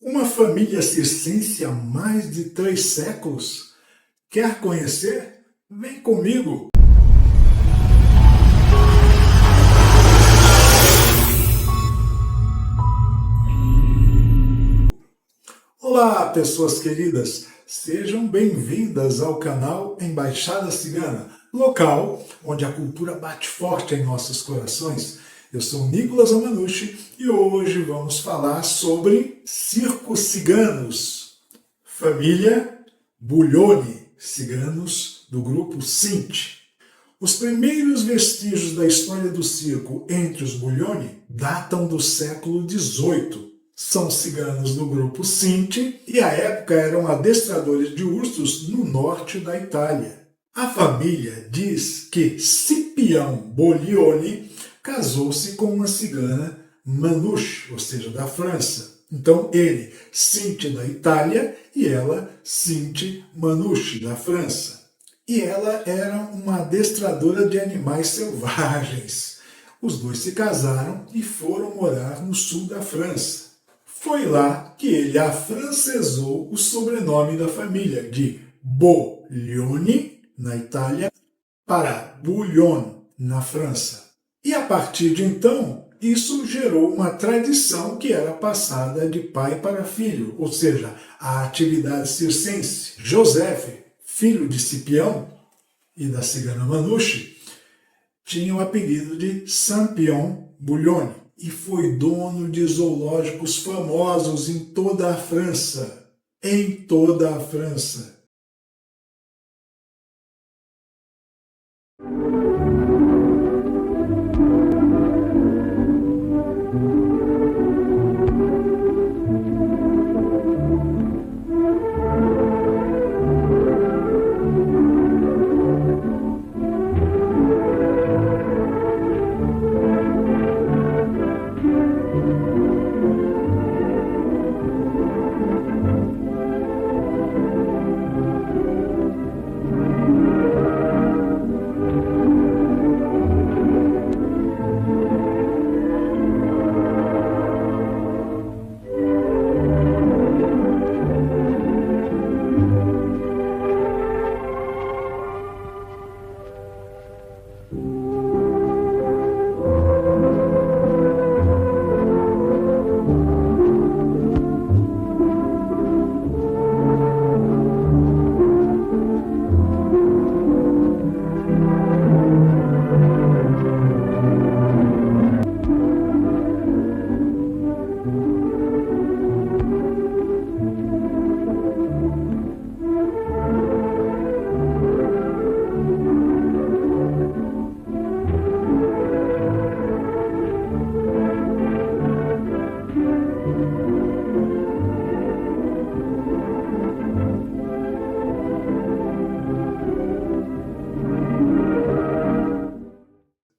Uma família circense há mais de 3 séculos? Quer conhecer? Vem comigo! Olá, pessoas queridas! Sejam bem-vindas ao canal Embaixada Cigana, local onde a cultura bate forte em nossos corações. Eu sou Nicolas Amanuchi e hoje vamos falar sobre circos ciganos, família Buglioni, ciganos do grupo Sinti. Os primeiros vestígios da história do circo entre os Buglioni datam do século XVIII. São ciganos do grupo Sinti e à época eram adestradores de ursos no norte da Itália. A família diz que Scipião Buglioni casou-se com uma cigana Manouche, ou seja, da França. Então ele, Sinti da Itália, e ela, Sinti Manouche, da França. E ela era uma adestradora de animais selvagens. Os dois se casaram e foram morar no sul da França. Foi lá que ele afrancesou o sobrenome da família, de Buglioni, na Itália, para Bouillon, na França. E a partir de então, isso gerou uma tradição que era passada de pai para filho, ou seja, a atividade circense. Joseph, filho de Scipião e da cigana Manouche, tinha o apelido de Scipion Buglioni e foi dono de zoológicos famosos em toda a França. Em toda a França.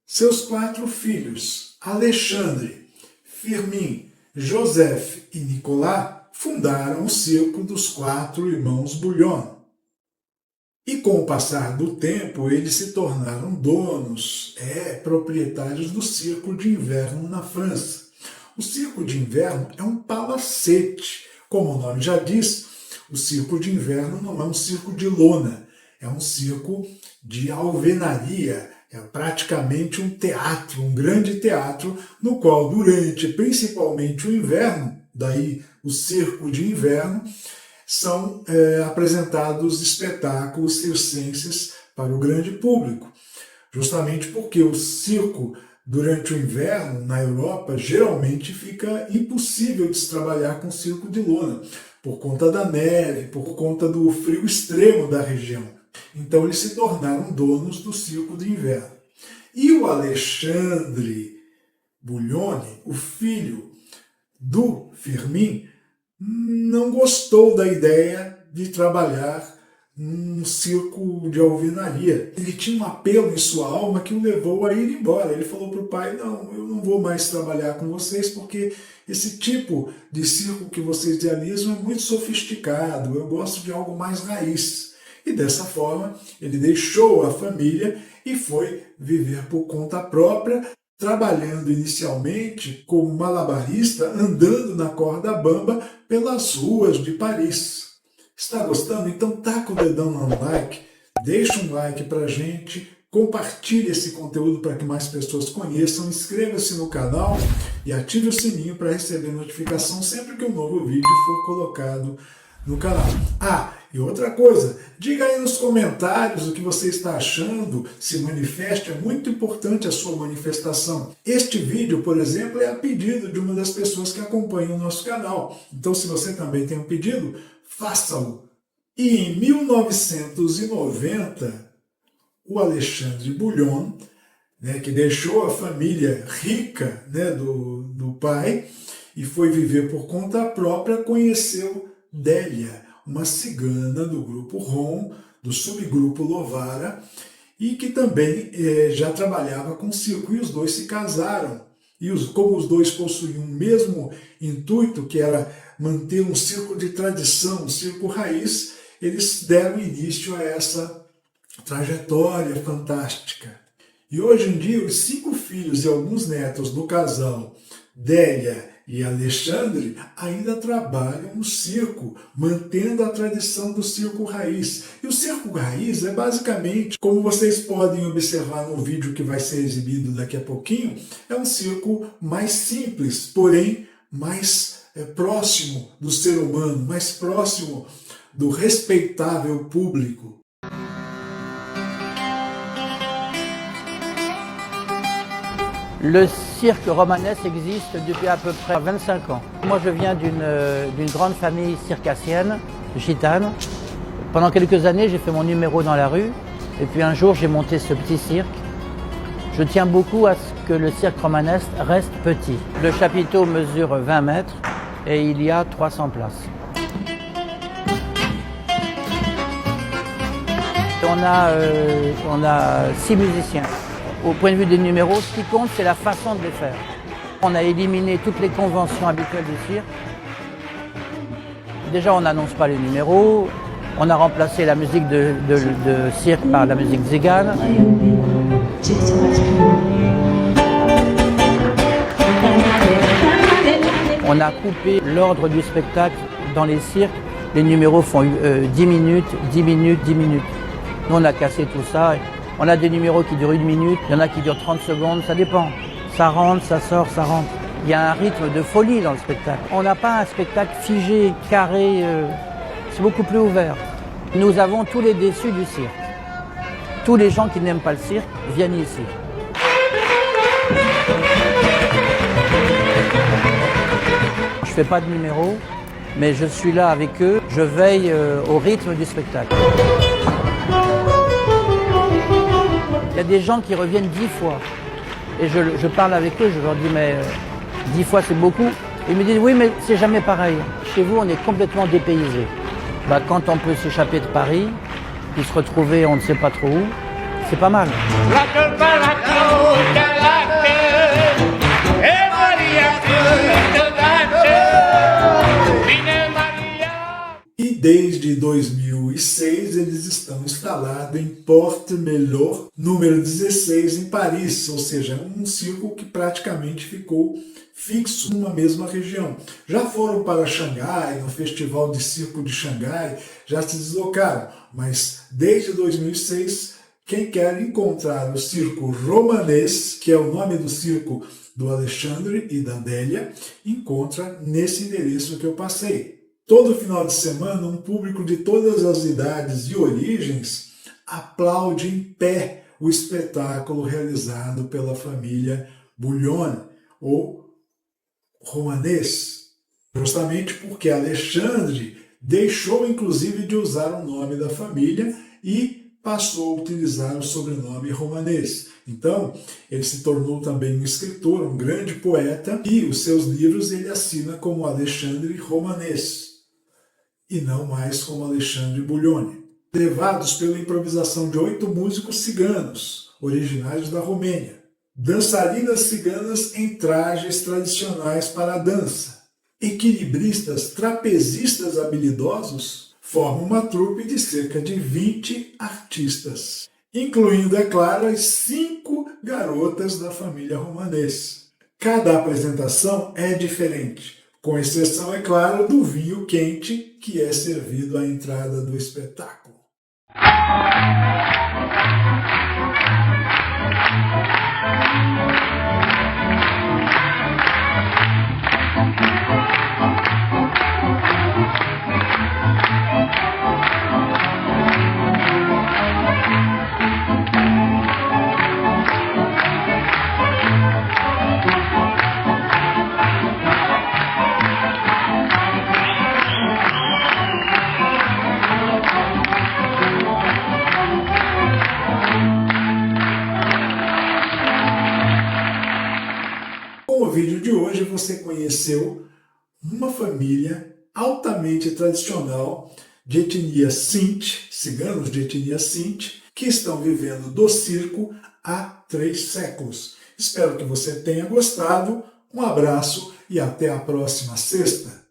Seus 4 filhos, Alexandre, Firmin, Joseph e Nicolas, fundaram o circo dos 4 irmãos Buglioni. E com o passar do tempo, eles se tornaram donos, proprietários do circo de inverno na França. O circo de inverno é um palacete. Como o nome já diz, o circo de inverno não é um circo de lona, é um circo de alvenaria. É praticamente um teatro, um grande teatro, no qual durante principalmente o inverno, daí o circo de inverno, são apresentados espetáculos circenses para o grande público. Justamente porque o circo durante o inverno na Europa geralmente fica impossível de se trabalhar com circo de lona, por conta da neve, por conta do frio extremo da região. Então eles se tornaram donos do circo de inverno. E o Alexandre Buglioni, o filho do Firmin, não gostou da ideia de trabalhar num circo de alvenaria. Ele tinha um apelo em sua alma que o levou a ir embora. Ele falou para o pai, não, eu não vou mais trabalhar com vocês porque esse tipo de circo que vocês realizam é muito sofisticado, eu gosto de algo mais raiz. E dessa forma ele deixou a família e foi viver por conta própria, trabalhando inicialmente como malabarista, andando na corda bamba pelas ruas de Paris. Está gostando? Então taca o dedão no like, deixa um like pra gente, compartilhe esse conteúdo para que mais pessoas conheçam, inscreva-se no canal e ative o sininho para receber notificação sempre que um novo vídeo for colocado no canal. E outra coisa, diga aí nos comentários o que você está achando, se manifeste, é muito importante a sua manifestação. Este vídeo, por exemplo, é a pedido de uma das pessoas que acompanham o nosso canal. Então, se você também tem um pedido, faça-o. E em 1990, o Alexandre Bullion, que deixou a família rica, do pai e foi viver por conta própria, conheceu Délia, uma cigana do grupo Rom, do subgrupo Lovara, e que também já trabalhava com circo, e os dois se casaram. E como os dois possuíam o mesmo intuito, que era manter um circo de tradição, um circo raiz, eles deram início a essa trajetória fantástica. E hoje em dia, os 5 filhos e alguns netos do casal Délia e Alexandre ainda trabalham no circo, mantendo a tradição do circo raiz. E o circo raiz é basicamente, como vocês podem observar no vídeo que vai ser exibido daqui a pouquinho, é um circo mais simples, porém mais próximo do ser humano, mais próximo do respeitável público. Le cirque romanesque existe depuis à peu près 25 ans. Moi je viens d'une grande famille circassienne, gitane. Pendant quelques années j'ai fait mon numéro dans la rue et puis un jour j'ai monté ce petit cirque. Je tiens beaucoup à ce que le cirque romanesque reste petit. Le chapiteau mesure 20 mètres et il y a 300 places. On a 6 musiciens. Au point de vue des numéros, ce qui compte, c'est la façon de les faire. On a éliminé toutes les conventions habituelles du cirque. Déjà, on n'annonce pas les numéros. On a remplacé la musique de cirque par la musique zigane. On a coupé l'ordre du spectacle dans les cirques. Les numéros font 10 minutes, 10 minutes, 10 minutes. Nous, on a cassé tout ça. On a des numéros qui durent 1 minute, il y en a qui durent 30 secondes, ça dépend. Ça rentre, ça sort, ça rentre. Il y a un rythme de folie dans le spectacle. On n'a pas un spectacle figé, carré, c'est beaucoup plus ouvert. Nous avons tous les déçus du cirque. Tous les gens qui n'aiment pas le cirque viennent ici. Je ne fais pas de numéros, mais je suis là avec eux, je veille au rythme du spectacle. Il y a des gens qui reviennent 10 fois. Et je parle avec eux, je leur dis mais 10 fois c'est beaucoup. Ils me disent oui mais c'est jamais pareil. Chez vous on est complètement dépaysé. Quand on peut s'échapper de Paris, puis se retrouver on ne sait pas trop où, c'est pas mal. E desde 2006 eles estão instalados em Porte Melor, número 16, em Paris, ou seja, um circo que praticamente ficou fixo numa mesma região. Já foram para Xangai, no Festival de Circo de Xangai, já se deslocaram, mas desde 2006, quem quer encontrar o circo romanês, que é o nome do circo do Alexandre e da Délia, encontra nesse endereço que eu passei. Todo final de semana, um público de todas as idades e origens aplaude em pé o espetáculo realizado pela família Bullion, ou romanês, justamente porque Alexandre deixou inclusive de usar o nome da família e passou a utilizar o sobrenome romanês. Então, ele se tornou também um escritor, um grande poeta, e os seus livros ele assina como Alexandre Romanês, e não mais como Alexandre Bullion. Levados pela improvisação de 8 músicos ciganos, originários da Romênia. Dançarinas ciganas em trajes tradicionais para a dança. Equilibristas trapezistas habilidosos formam uma trupe de cerca de 20 artistas. incluindo, é claro, as 5 garotas da família Romanès. Cada apresentação é diferente, com exceção, é claro, do vinho quente que é servido à entrada do espetáculo. Com o vídeo de hoje você conheceu uma família altamente tradicional de etnia Sint, ciganos de etnia Sint, que estão vivendo do circo há 3 séculos. Espero que você tenha gostado, um abraço e até a próxima sexta.